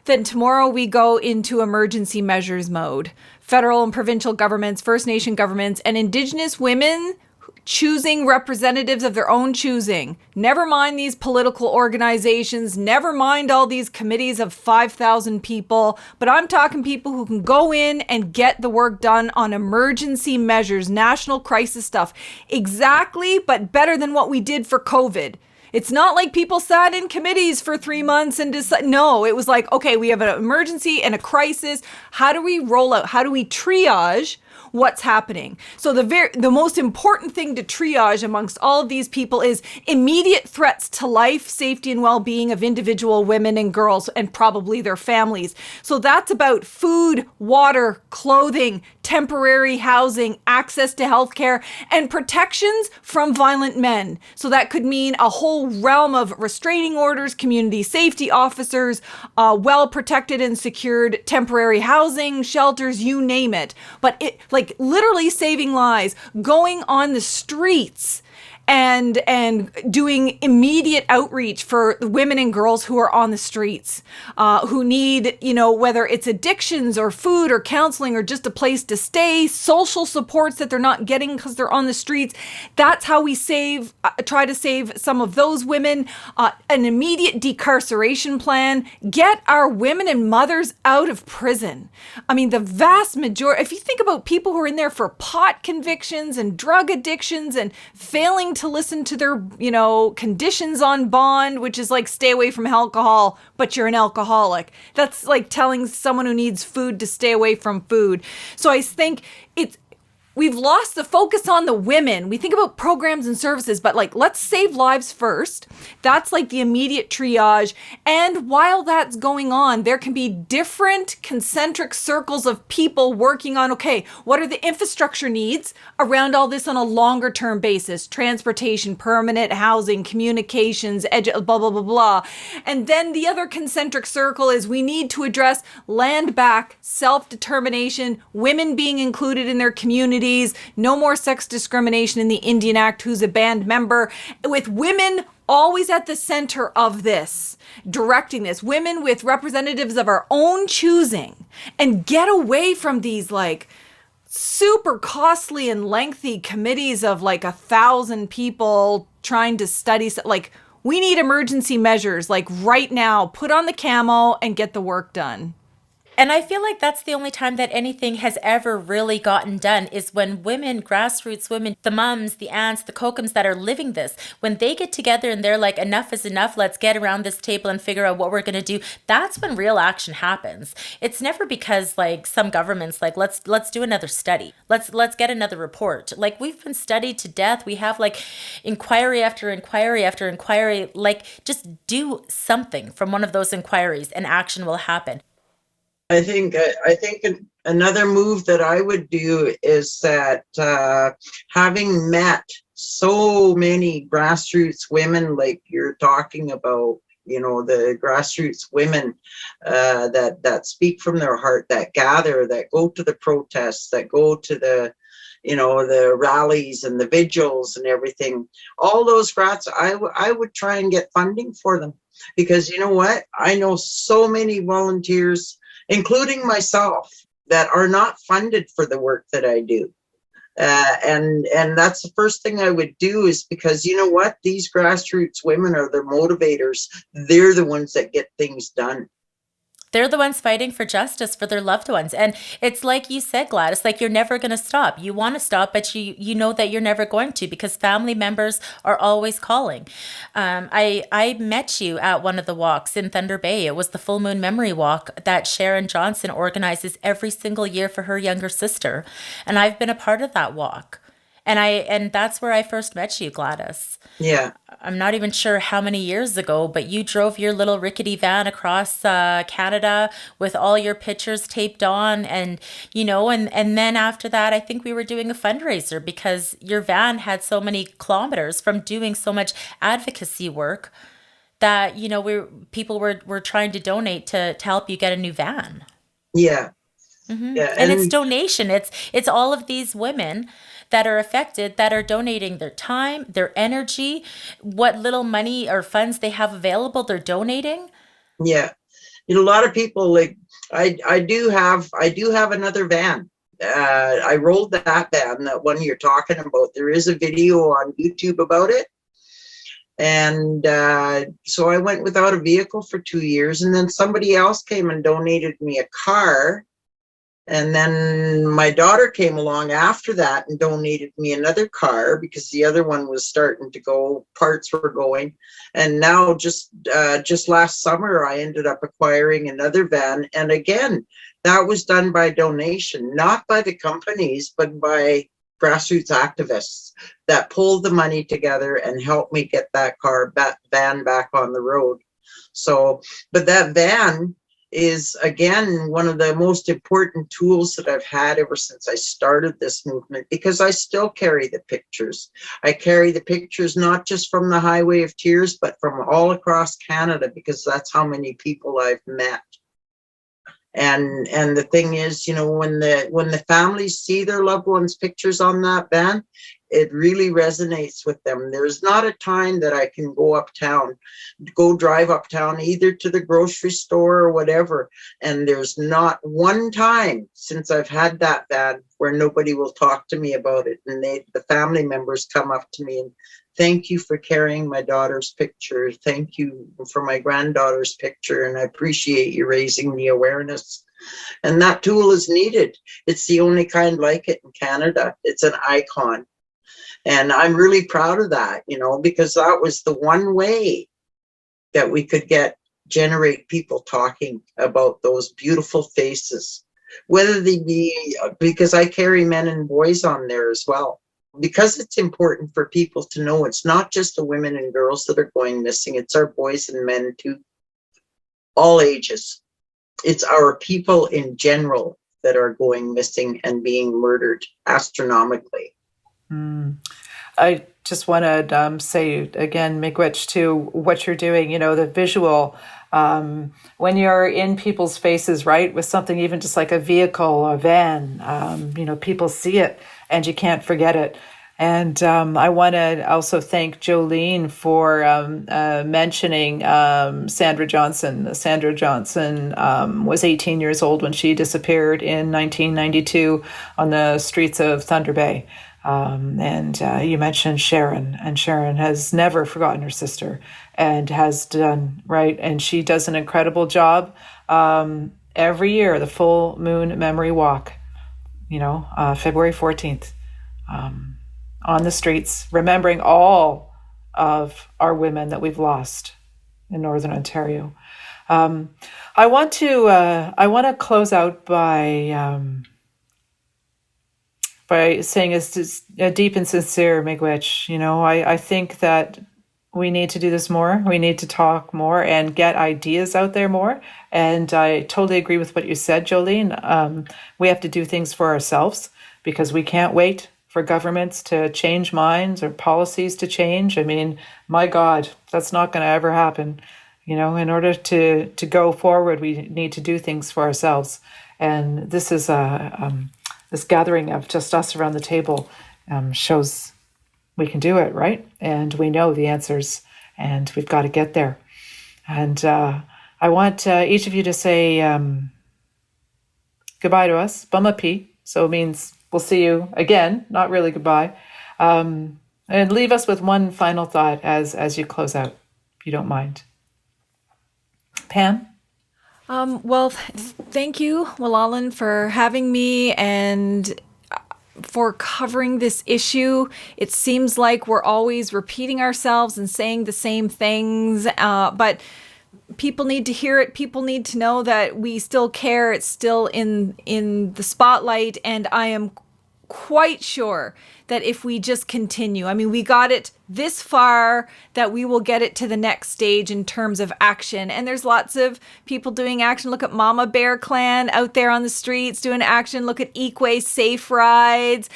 then tomorrow we go into emergency measures mode. Federal and provincial governments, First Nation governments, and Indigenous women choosing representatives of their own choosing. Never mind these political organizations, never mind all these committees of 5,000 people, but I'm talking people who can go in and get the work done on emergency measures, national crisis stuff. Exactly, but better than what we did for COVID. It's not like people sat in committees for 3 months and decided. No, it was like, okay, we have an emergency and a crisis. How do we roll out? How do we triage what's happening? So the most important thing to triage amongst all of these people is immediate threats to life, safety, and well-being of individual women and girls, and probably their families. So that's about food, water, clothing, temporary housing, access to healthcare, and protections from violent men. So that could mean a whole realm of restraining orders, community safety officers, well-protected and secured temporary housing, shelters, you name it. But literally saving lives, going on the streets and doing immediate outreach for the women and girls who are on the streets, who need, whether it's addictions or food or counseling or just a place to stay, social supports that they're not getting because they're on the streets. That's how we try to save some of those women. An immediate decarceration plan, get our women and mothers out of prison. I mean, the vast majority, if you think about people who are in there for pot convictions and drug addictions and failing to listen to their, conditions on bond, which is like stay away from alcohol, but you're an alcoholic. That's like telling someone who needs food to stay away from food. So I think we've lost the focus on the women. We think about programs and services, but let's save lives first. That's like the immediate triage. And while that's going on, there can be different concentric circles of people working on, okay, what are the infrastructure needs around all this on a longer term basis? Transportation, permanent housing, communications, blah, blah, blah, blah. And then the other concentric circle is we need to address land back, self-determination, women being included in their community, no more sex discrimination in the Indian Act, who's a band member, with women always at the center of this, directing this, women with representatives of our own choosing, and get away from these super costly and lengthy committees of 1,000 people trying to study. We need emergency measures right now, put on the camo and get the work done. And I feel like that's the only time that anything has ever really gotten done is when women, grassroots women, the mums, the aunts, the kokums that are living this, when they get together and they're like, enough is enough, let's get around this table and figure out what we're going to do. That's when real action happens. It's never because some governments let's do another study. Let's get another report. We've been studied to death. We have inquiry after inquiry after inquiry. Just do something from one of those inquiries and action will happen. I think another move that I would do is that having met so many grassroots women, like you're talking about, the grassroots women that speak from their heart, that gather, that go to the protests, that go to the rallies and the vigils and everything, all those grats, I would try and get funding for them, because you know what? I know so many volunteers, including myself, that are not funded for the work that I do. And that's the first thing I would do, is because you know what? These grassroots women are the motivators. They're the ones that get things done. They're the ones fighting for justice for their loved ones. And it's like you said, Gladys, you're never going to stop. You want to stop, but you know that you're never going to, because family members are always calling. I met you at one of the walks in Thunder Bay. It was the Full Moon Memory Walk that Sharon Johnson organizes every single year for her younger sister. And I've been a part of that walk. And that's where I first met you, Gladys. Yeah. I'm not even sure how many years ago, but you drove your little rickety van across Canada with all your pictures taped on, and and then after that, I think we were doing a fundraiser because your van had so many kilometers from doing so much advocacy work that people were trying to donate to help you get a new van. Yeah. Mm-hmm. Yeah, and it's donation. It's all of these women that are affected, that are donating their time, their energy, what little money or funds they have available, they're donating. Yeah. A lot of people, I do have another van. I rolled that van, that one you're talking about. There is a video on YouTube about it. And so I went without a vehicle for 2 years, and then somebody else came and donated me a car. And then my daughter came along after that and donated me another car, because the other one was starting to go, parts were going. And now just last summer, I ended up acquiring another van. And again, that was done by donation, not by the companies, but by grassroots activists that pulled the money together and helped me get that van back on the road. So, but that van is, again, one of the most important tools that I've had ever since I started this movement, because I still carry the pictures. I carry the pictures not just from the Highway of Tears, but from all across Canada, because that's how many people I've met. And the thing is, when the families see their loved ones' pictures on that van, it really resonates with them. There's not a time that I can go drive uptown, either to the grocery store or whatever, and there's not one time since I've had that van where nobody will talk to me about it. And the family members come up to me and thank you for carrying my daughter's picture. Thank you for my granddaughter's picture. And I appreciate you raising the awareness. And that tool is needed. It's the only kind like it in Canada. It's an icon. And I'm really proud of that, because that was the one way that we could generate people talking about those beautiful faces, whether they be, because I carry men and boys on there as well. Because it's important for people to know it's not just the women and girls that are going missing, it's our boys and men too, all ages. It's our people in general that are going missing and being murdered astronomically. I just want to say again, miigwech, to what you're doing, the visual, when you're in people's faces, right, with something even just like a vehicle, a van, people see it and you can't forget it. And I want to also thank Jolene for mentioning Sandra Johnson. Sandra Johnson was 18 years old when she disappeared in 1992 on the streets of Thunder Bay. And you mentioned Sharon, and Sharon has never forgotten her sister and has done, right? And she does an incredible job every year, the Full Moon Memory Walk, February 14th. On the streets, remembering all of our women that we've lost in Northern Ontario. I want to close out by saying it's a deep and sincere miigwech. I think that we need to do this more. We need to talk more and get ideas out there more. And I totally agree with what you said, Jolene. We have to do things for ourselves because we can't wait for governments to change minds or policies to change. I mean, my God, that's not going to ever happen. In order to go forward, we need to do things for ourselves. And this is this gathering of just us around the table shows we can do it, right? And we know the answers, and we've got to get there. And I want each of you to say goodbye to us, Bumapi. So it means we'll see you again, not really goodbye. And leave us with one final thought as you close out, if you don't mind. Pam? Thank you, Walalan, for having me and for covering this issue. It seems like we're always repeating ourselves and saying the same things, but people need to hear it. People need to know that we still care. It's still in the spotlight, and I am quite sure that if we just continue, we got it this far, that we will get it to the next stage in terms of action. And there's lots of people doing action. Look at Mama Bear Clan out there on the streets doing action. Look at Equay Safe Rides.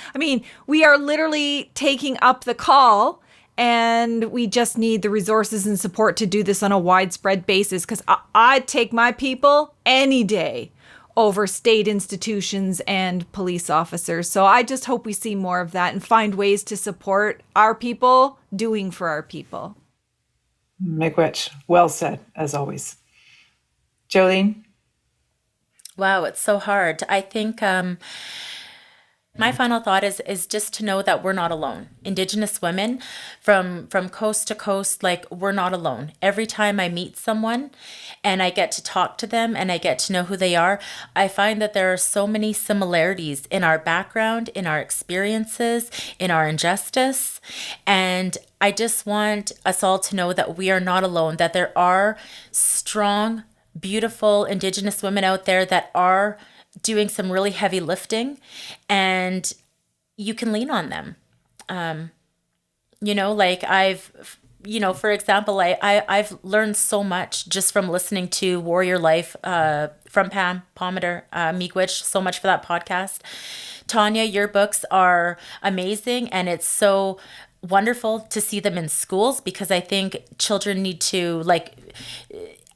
We are literally taking up the call, and we just need the resources and support to do this on a widespread basis, because I'd take my people any day over state institutions and police officers. So I just hope we see more of that and find ways to support our people doing for our people. Miigwech, well said, as always. Jolene? Wow, it's so hard. I think my final thought is just to know that we're not alone. Indigenous women from coast to coast, we're not alone. Every time I meet someone and I get to talk to them and I get to know who they are, I find that there are so many similarities in our background, in our experiences, in our injustice. And I just want us all to know that we are not alone, that there are strong, beautiful Indigenous women out there that are doing some really heavy lifting, and you can lean on them. For example, I've learned so much just from listening to Warrior Life from Pam Palmater, miigwech, so much for that podcast. Tanya, your books are amazing, and it's so wonderful to see them in schools, because I think children need to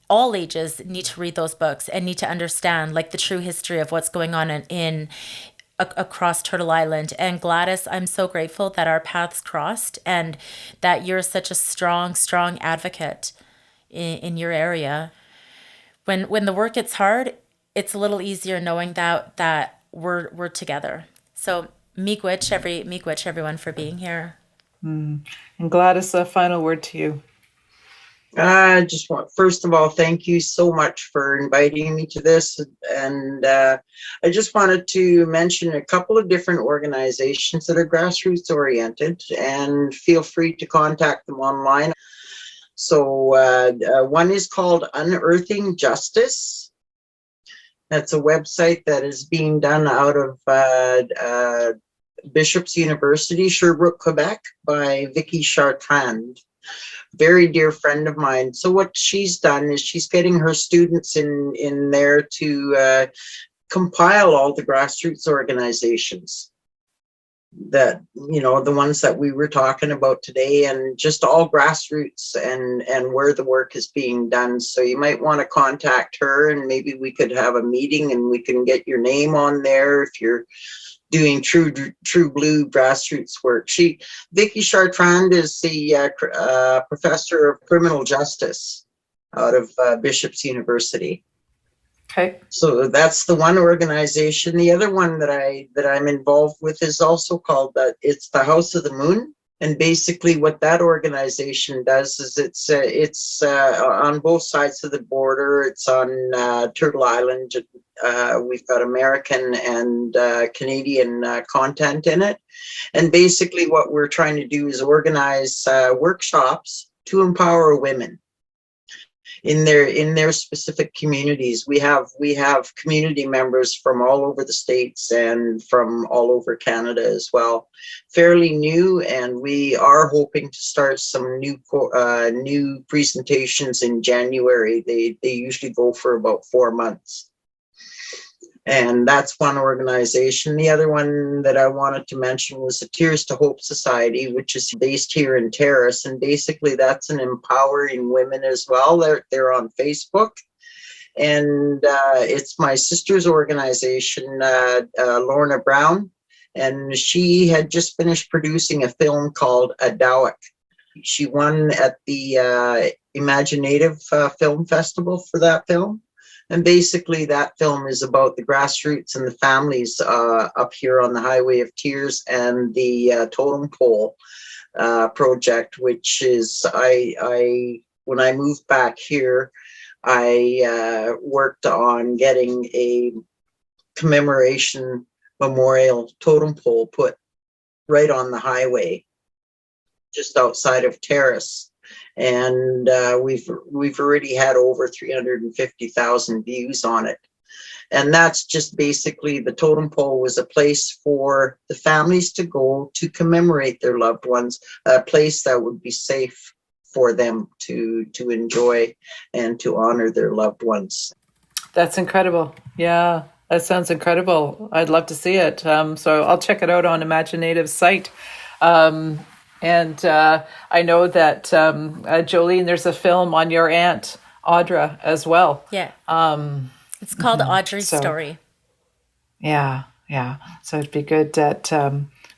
all ages need to read those books and need to understand like the true history of what's going on across Turtle Island. And Gladys, I'm so grateful that our paths crossed and that you're such a strong advocate in your area. When the work gets hard, it's a little easier knowing that we're together. So miigwech everyone for being here. And Gladys, a final word to you. I just want, first of all, thank you so much for inviting me to this. And I just wanted to mention a couple of different organizations that are grassroots oriented, and feel free to contact them online. So one is called Unearthing Justice. That's a website that is being done out of Bishop's University, Sherbrooke, Quebec, by Vicky Chartrand. Very dear friend of mine. So what she's done is she's getting her students in there to compile all the grassroots organizations that, you know, the ones that we were talking about today, and just all grassroots and where the work is being done. So you might want to contact her, and maybe we could have a meeting and we can get your name on there if you're doing true blue grassroots work. Vicky Chartrand is the professor of criminal justice out of Bishop's University. Okay. So that's the one organization. The other one that I'm involved with is also called it's the House of the Moon. And basically what that organization does is it's on both sides of the border. It's on Turtle Island. We've got American and Canadian content in it. And basically what we're trying to do is organize workshops to empower women in their specific communities. We have community members from all over the States and from all over Canada as well. Fairly new, and we are hoping to start some new presentations in January. They usually go for about 4 months. And that's one organization. The other one that I wanted to mention was the Tears to Hope Society, which is based here in Terrace. And basically that's an empowering women as well. They're on Facebook. And it's my sister's organization, Lorna Brown. And she had just finished producing a film called Adawak. She won at the Imaginative Film Festival for that film. And basically that film is about the grassroots and the families up here on the Highway of Tears, and the Totem Pole project, which is, when I moved back here, I worked on getting a commemoration memorial totem pole put right on the highway, just outside of Terrace. And we've already had over 350,000 views on it. And that's just basically, the totem pole was a place for the families to go to commemorate their loved ones, a place that would be safe for them to enjoy and to honor their loved ones. That's incredible. Yeah, that sounds incredible. I'd love to see it. So I'll check it out on Imaginative's site. And I know that, Jolene, there's a film on your aunt, Audra, as well. Yeah. It's called Audrey's Story. Yeah. So it'd be good that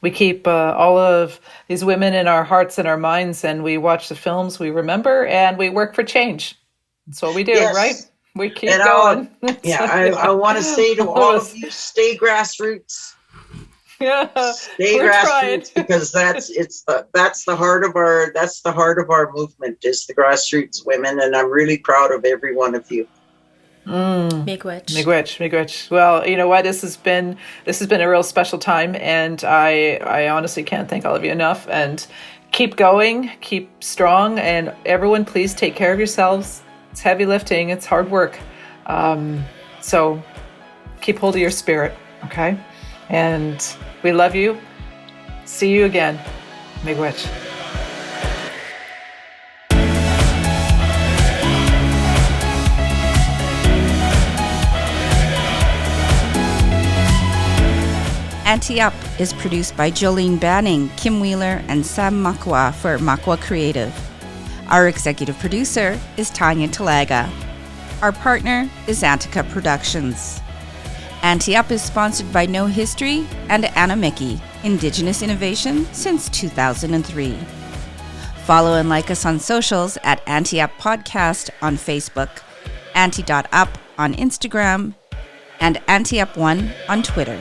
we keep all of these women in our hearts and our minds, and we watch the films, we remember, and we work for change. That's what we do, yes. Right? We keep going. I want to say to all of you, stay grassroots. Yeah, stay grassroots, because that's the heart of our movement, is the grassroots women, and I'm really proud of every one of you. Miigwech. Well, you know what? This has been a real special time, and I honestly can't thank all of you enough. And keep going, keep strong, and everyone, please take care of yourselves. It's heavy lifting, it's hard work, so keep hold of your spirit, okay? And we love you. See you again. Miigwech. Auntie Up is produced by Jolene Banning, Kim Wheeler, and Sam Makwa for Makwa Creative. Our executive producer is Tanya Talaga. Our partner is Antica Productions. Auntie Up is sponsored by No History and Anna Mickey, Indigenous Innovation since 2003. Follow and like us on socials at Auntie Up Podcast on Facebook, Auntie.up on Instagram, and Auntie Up 1 on Twitter.